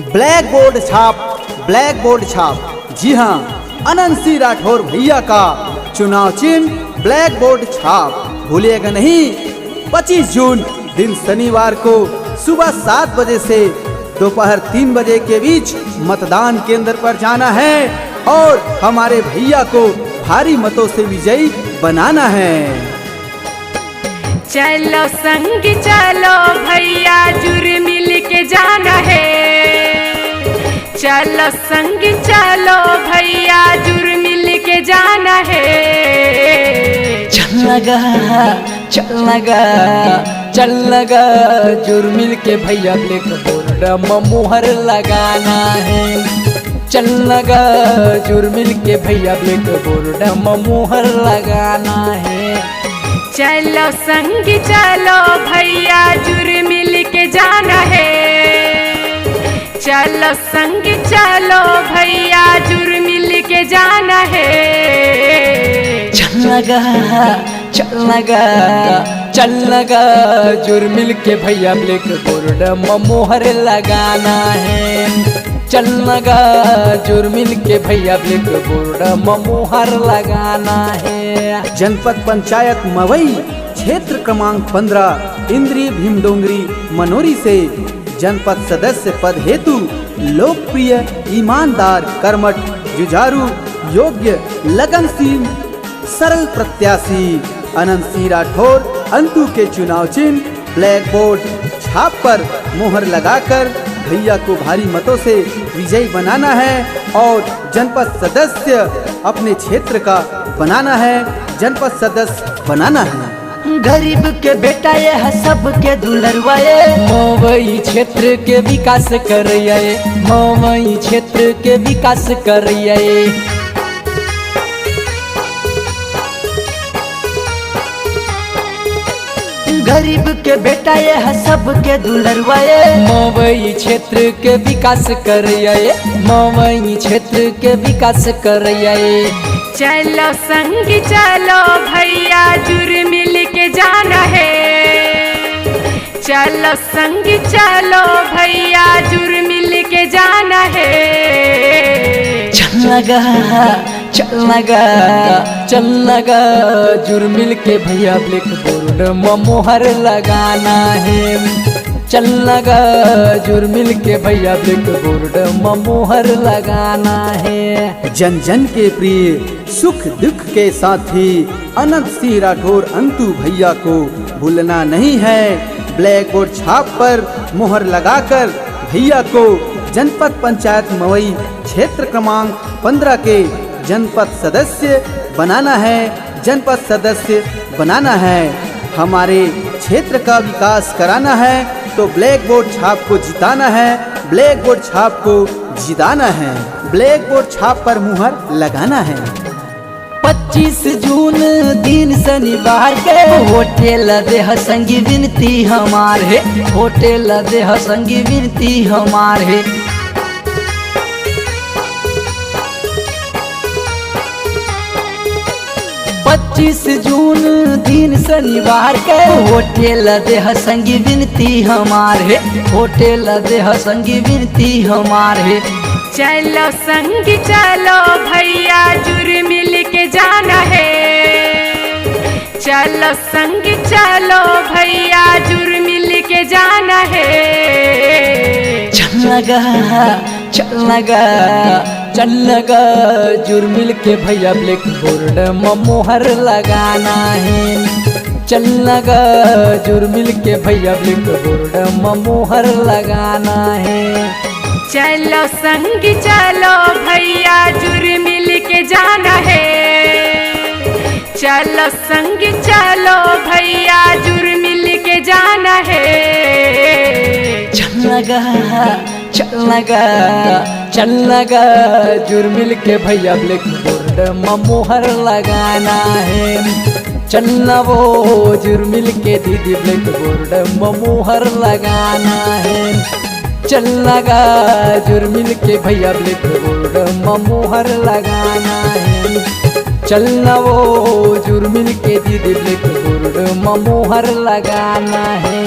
Black board छाप। जी हाँ, अनंत सिंह राठौर भैया का चुनाव चिन्ह ब्लैक बोर्ड छाप। भूलिएगा नहीं, 25 जून दिन शनिवार को सुबह 7 बजे से दोपहर 3 बजे के बीच मतदान केंद्र पर जाना है और हमारे भैया को भारी मतों से विजयी बनाना है। चलो संग चलो भैया, जुर मिल के जाना है। चलो संग चलो भैया, जुर मिल के जाना है। चल लगा जुर मिल के भैया ब्लैक बोर्ड में मुहर लगाना है। चल लगा जुर मिल के भैया ब्लैक बोर्ड में मुहर लगाना है। चलो संग चलो भैया, जुर मिल के जाना है। चलो संग चलो भैया, जुर मिल के जाना है। चल लगा जुर मिल के भैया ब्लैक बोर्ड में मुहर लगाना है। चल लगा जुर मिल के भैया ब्लैक बोर्ड में मुहर लगाना है। जनपद पंचायत मवई क्षेत्र क्रमांक 15 इंद्री भीमडोंगरी मनोरी से जनपद सदस्य पद हेतु लोकप्रिय, ईमानदार, कर्मठ, जुझारू, योग्य, लगनशील, सरल प्रत्याशी अनंत सिंह राठौर अंतु के चुनाव चिन्ह ब्लैक बोर्ड छाप पर मुहर लगाकर भैया को भारी मतों से विजयी बनाना है और जनपद सदस्य अपने क्षेत्र का बनाना है, जनपद सदस्य बनाना है। गरीब के बेटा ये है सबके दुलरवाए, मवई क्षेत्र के विकास करिए, मवई क्षेत्र के विकास करिए। गरीब के बेटा ये है सबके दुलरवाए, मवई क्षेत्र के विकास करिए, मवई क्षेत्र के विकास करिए। चलो संग चलो भैया, जुर मिल के जाना है। चलो संग चलो भैया, जुर मिल के जाना है। चल लगा जुर मिल के भैया ब्लैक बोर्ड में मुहर लगाना है। चल लगा जुर मिल के भैया ब्लैक बोर्ड में मुहर लगाना है। जन जन के प्रिय, सुख दुख के साथी अनंत सिंह राठौर अंतु भैया को भूलना नहीं है। ब्लैक बोर्ड छाप पर मुहर लगाकर भैया को जनपद पंचायत मवई क्षेत्र क्रमांक 15 के जनपद सदस्य बनाना है, जनपद सदस्य बनाना है। हमारे क्षेत्र का विकास कराना है तो ब्लैक बोर्ड छाप को जिताना है, ब्लैक बोर्ड छाप को जिताना है, ब्लैक बोर्ड छाप पर मुहर लगाना है। 25 जून दिन शनिवार के होटल देह संगी विनती हमार है, होटल देह संगी विनती हमार है। 25 जून दिन शनिवार के होटल देह संगी विनती हमार है, होटल देह संगी विनती हमार है। चलो संग चलो भैया, जुर मिल के जाना है। चलो संग चलो भैया, जुर मिल के जाना है। चल लगा जुर मिल के भैया ब्लैक बोर्ड में मुहर लगाना है। चल लगा जुर मिल के भैया ब्लैक बोर्ड में मुहर लगाना है। चलो संग चलो भैया, जुर मिल के जाना है। चलो संग चलो भैया, जुर मिल के जाना है। चल लगा जुर मिल के भैया ब्लैक बोर्ड में मुहर लगाना है। चलना वो जुर मिल के दीदी ब्लैक बोर्ड में मुहर लगाना है। चल लगा जुर मिल के भैया ब्लैक बोर्ड में मुहर लगाना है। चलना वो जुर मिल के दीदी ब्लैक बोर्ड में मुहर लगाना है।